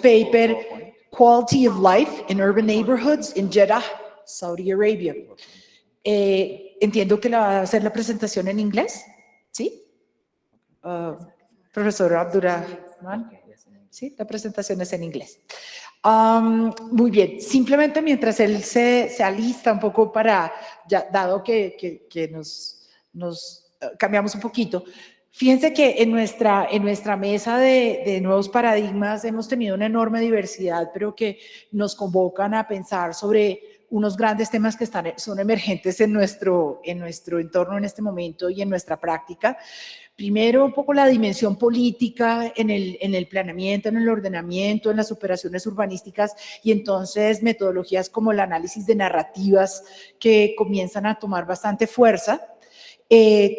paper, Quality of Life in Urban Neighborhoods in Jeddah, Saudi Arabia. Entiendo que la va a hacer la presentación en inglés, ¿sí? Profesor Abdulrahman. Sí, la presentación es en inglés. Muy bien, simplemente mientras él se alista un poco para, ya, dado que nos cambiamos un poquito, fíjense que en nuestra mesa de nuevos paradigmas hemos tenido una enorme diversidad, pero que nos convocan a pensar sobre unos grandes temas que son emergentes en nuestro entorno en este momento y en nuestra práctica. Primero, un poco la dimensión política en el planeamiento, en el ordenamiento, en las operaciones urbanísticas, y entonces metodologías como el análisis de narrativas que comienzan a tomar bastante fuerza.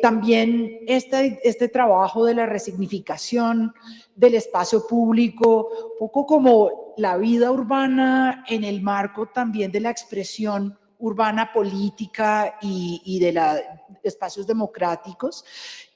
También este trabajo de la resignificación del espacio público, un poco como la vida urbana en el marco también de la expresión urbana política y de espacios democráticos.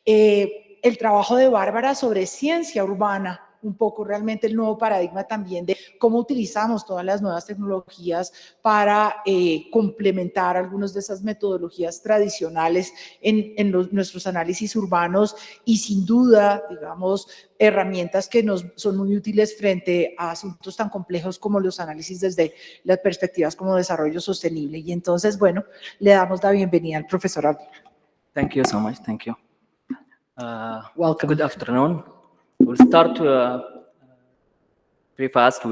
El trabajo de Bárbara sobre ciencia urbana, un poco realmente el nuevo paradigma también de cómo utilizamos todas las nuevas tecnologías para complementar algunas de esas metodologías tradicionales en nuestros análisis urbanos, y sin duda, digamos, herramientas que nos son muy útiles frente a asuntos tan complejos como los análisis desde las perspectivas como desarrollo sostenible. Y entonces, bueno, le damos la bienvenida al profesor Abdul. Thank you so much. Thank you. Welcome. Good afternoon. We'll start very fast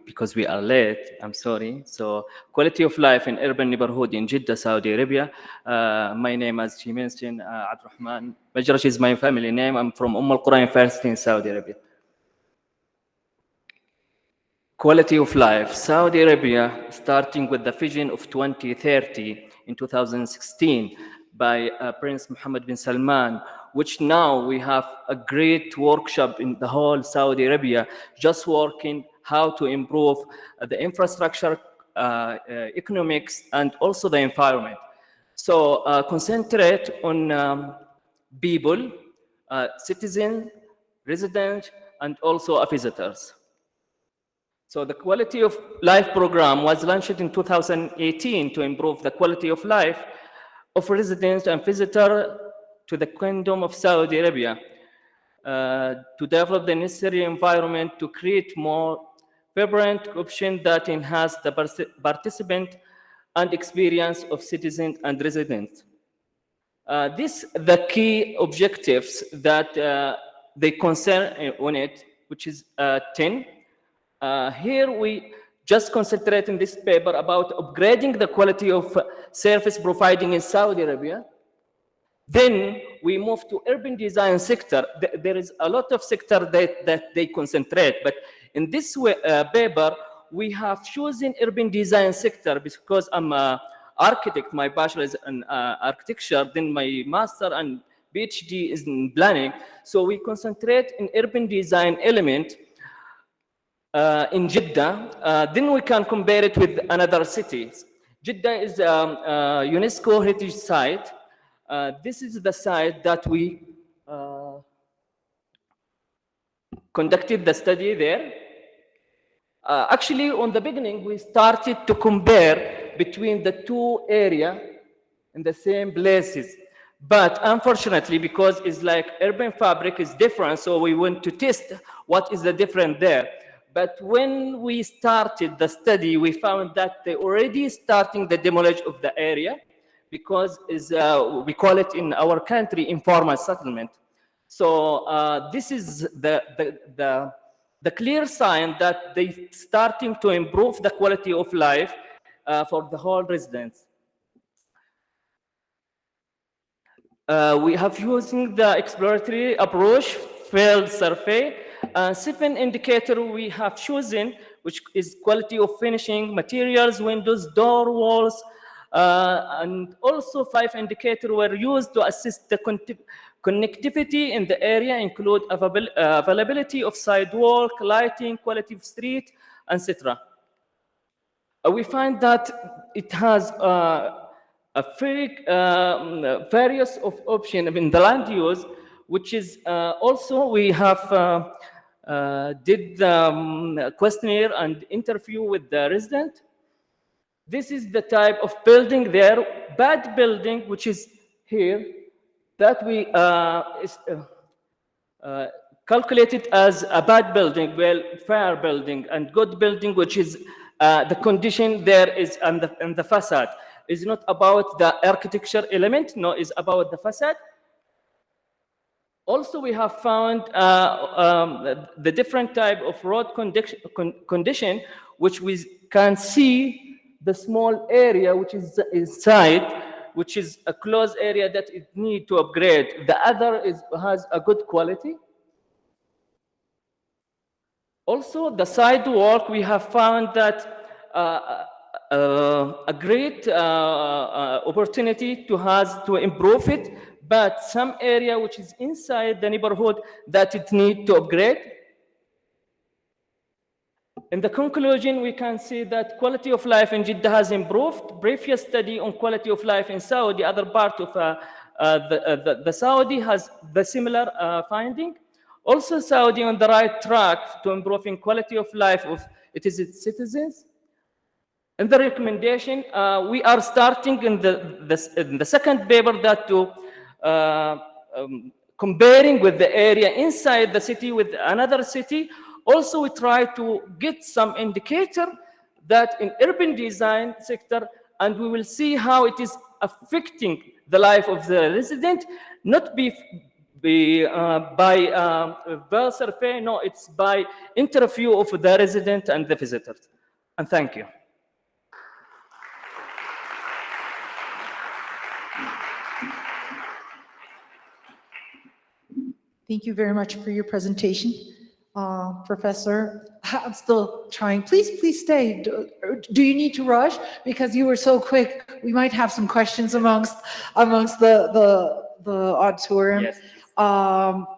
because we are late. I'm sorry. So, quality of life in urban neighborhood in Jeddah, Saudi Arabia. My name, as she mentioned, Abdulrahman. Majrashi is my family name. I'm from Al-Quran University in Saudi Arabia. Quality of life. Saudi Arabia, starting with the vision of 2030 in 2016 by Prince Mohammed bin Salman, which now we have a great workshop in the whole Saudi Arabia, just working how to improve the infrastructure, economics, and also the environment. So concentrate on people, citizens, residents, and also visitors. So the Quality of Life program was launched in 2018 to improve the quality of life of residents and visitors to the Kingdom of Saudi Arabia, to develop the necessary environment to create more vibrant options that enhance the participant and experience of citizens and residents. These are the key objectives that they concern on it, which is 10. Here we just concentrate in this paper about upgrading the quality of service providing in Saudi Arabia. Then we move to urban design sector. There is a lot of sector that they concentrate, but in this paper, we have chosen urban design sector because I'm an architect. My bachelor is in architecture, then my master and PhD is in planning. So we concentrate in urban design element in Jeddah. Then we can compare it with another cities. Jeddah is a UNESCO heritage site. This is the site that we conducted the study there. Actually, on the beginning, we started to compare between the two areas in the same places. But unfortunately, because it's like urban fabric is different, so we went to test what is the difference there. But when we started the study, we found that they already starting the demolition of the area, because we call it in our country informal settlement. So this is the clear sign that they starting to improve the quality of life for the whole residents. We have using the exploratory approach, field survey, 7 indicators we have chosen, which is quality of finishing, materials, windows, door, walls, and also 5 indicators were used to assist the connectivity in the area, include availability of sidewalk, lighting, quality of street, etc. We find that it has a very various of options in the land use, which is also we have did the questionnaire and interview with the resident. This is the type of building there, bad building, which is here, that we calculated as a bad building, well, fair building, and good building, which is the condition there is on the facade. It's not about the architecture element, no, it's about the facade. Also, we have found the different type of road condition, which we can see the small area which is inside, which is a closed area that it need to upgrade. The other has a good quality. Also, the sidewalk, we have found that a great opportunity to improve it, but some area which is inside the neighborhood that it need to upgrade. In the conclusion, we can see that quality of life in Jeddah has improved. Previous study on quality of life in Saudi, other part of the Saudi has the similar finding. Also, Saudi on the right track to improving quality of life of its citizens. In the recommendation, we are starting in the second paper that to comparing with the area inside the city with another city. Also, we try to get some indicator that in urban design sector, and we will see how it is affecting the life of the resident, not by well survey, no, it's by interview of the resident and the visitors. And thank you. Thank you very much for your presentation, Professor. I'm still trying. Please stay. Do you need to rush? Because you were so quick. We might have some questions amongst the auditorium. Yes.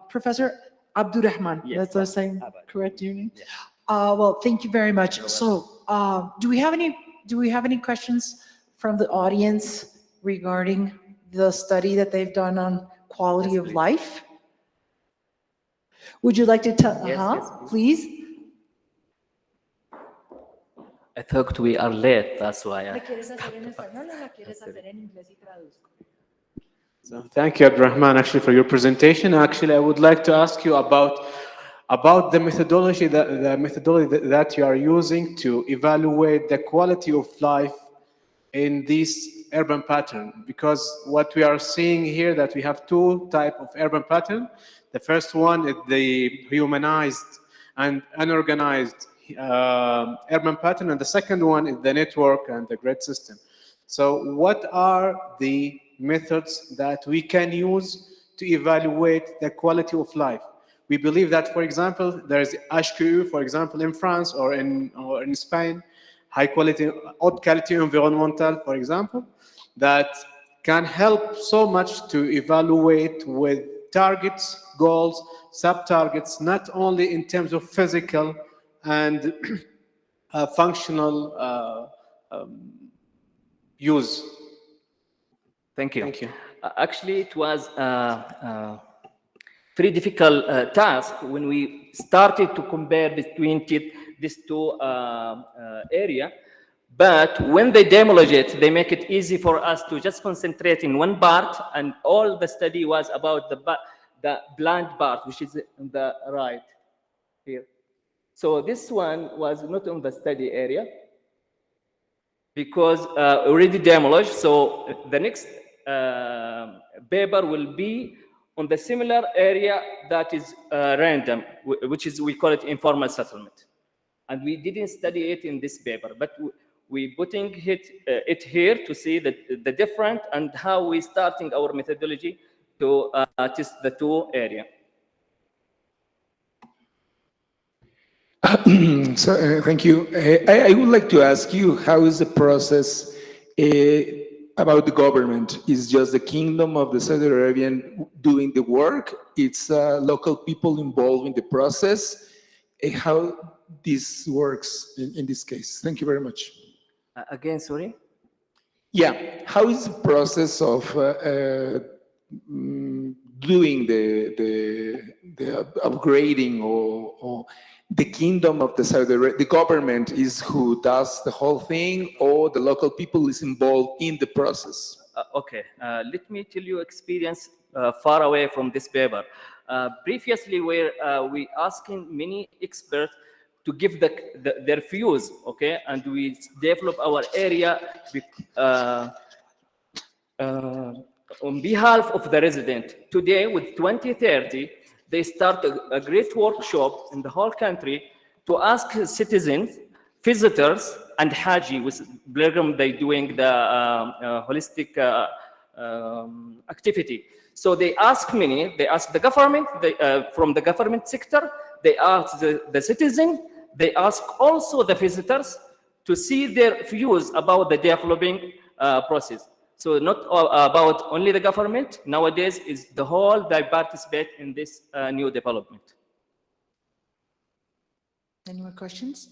Professor Abdulrahman, Yes, that's the same correct your name? Yes. Well, thank you very much. So, do we have any questions from the audience regarding the study that they've done on quality Yes, of please. life? Would you like to tell? Yes, yes, please. I thought we are late, that's why. So thank you, Abdulrahman, actually, for your presentation. Actually, I would like to ask you about the methodology that you are using to evaluate the quality of life in this urban pattern. Because what we are seeing here, that we have two types of urban pattern. The first one is the humanized and unorganized urban pattern, and the second one is the network and the grid system. So what are the methods that we can use to evaluate the quality of life? We believe that, for example, there is HQE, for example, in France or in Spain, high quality, haute qualité environmental, for example, that can help so much to evaluate with targets, goals, sub-targets, not only in terms of physical and functional use. Thank you. Thank you. Actually, it was a very difficult task when we started to compare between these two areas. But when they demolish it, they make it easy for us to just concentrate in one part, and all the study was about the blind part, which is on the right here. So this one was not on the study area because already demolished. So the next paper will be on the similar area that is random, which is, we call it informal settlement. And we didn't study it in this paper, but we putting it here to see the difference and how we starting our methodology to test the two areas. So, thank you. I would like to ask you, how is the process about the government? Is just the Kingdom of the Saudi Arabian doing the work? It's local people involved in the process? How this works in this case? Thank you very much. Again, sorry? Yeah, how is the process of doing upgrading, or the kingdom of the Saudi Arabia, the government is who does the whole thing, or the local people is involved in the process? Okay, let me tell you experience far away from this paper. Previously, we asking many experts to give their views, okay, and we develop our area on behalf of the resident. Today, with 2030, they start a great workshop in the whole country to ask citizens, visitors, and Haji, with pilgrim, they doing the holistic activity. So they ask the government, from the government sector, they ask the citizen, they ask also the visitors to see their views about the developing process. So not about only the government, nowadays is the whole they participate in this new development. Any more questions?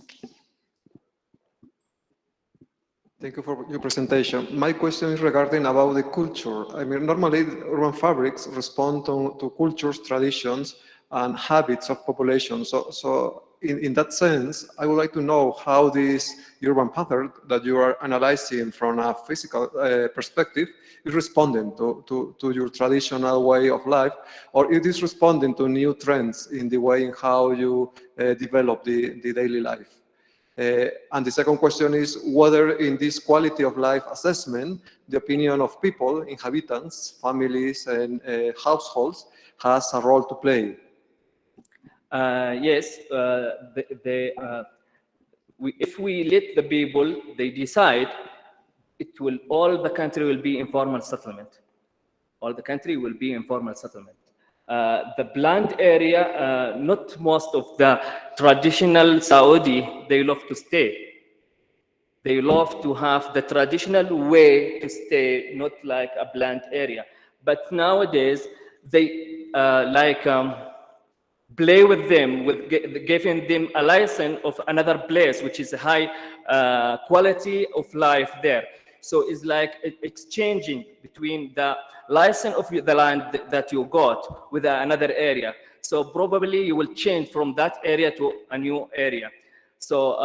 Thank you for your presentation. My question is regarding about the culture. I mean, normally urban fabrics respond to cultures, traditions, and habits of population. So in that sense, I would like to know how this urban pattern that you are analyzing from a physical perspective is responding to your traditional way of life, or it is responding to new trends in the way in how you develop the daily life. And the second question is whether in this quality of life assessment, the opinion of people, inhabitants, families, and households has a role to play. Yes, if we let the people, they decide, all the country will be informal settlement. All the country will be informal settlement. The planned area, not most of the traditional Saudi, they love to stay. They love to have the traditional way to stay, not like a planned area. But nowadays, they play with them, with giving them a license of another place, which is a high quality of life there. So it's like exchanging between the license of the land that you got with another area. So probably you will change from that area to a new area. So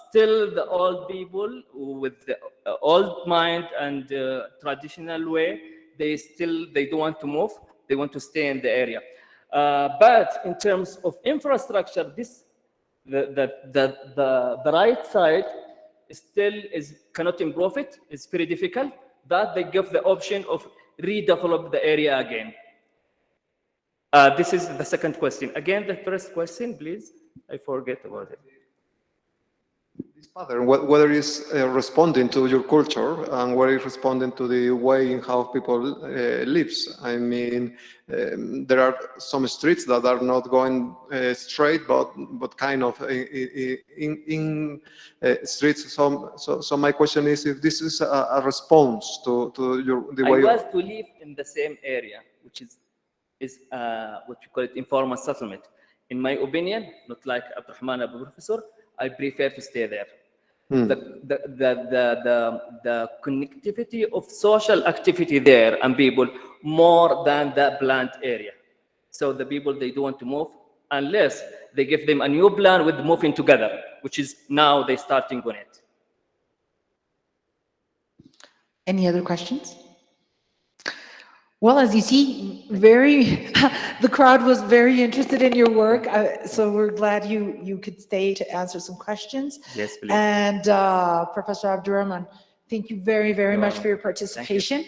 still the old people with the old mind and traditional way, they don't want to move. They want to stay in the area. But in terms of infrastructure, the right side still cannot improve it. It's very difficult. That they give the option of redevelop the area again. This is the second question. Again, the first question, please. I forget about it. This pattern, whether it's responding to your culture and whether it's responding to the way in how people lives. I mean, there are some streets that are not going straight, but kind of in streets. So my question is if this is a response to the way. I was to live in the same area, which is what you call it informal settlement. In my opinion, not like Abdulrahman, a professor, I prefer to stay there. The connectivity of social activity there and people more than the planned area. So the people, they don't want to move unless they give them a new plan with moving together, which is now they starting on it. Any other questions? Well, as you see, the crowd was very interested in your work, so we're glad you could stay to answer some questions. Yes, please. And Professor Abdulrahman, thank you very, very much for your participation.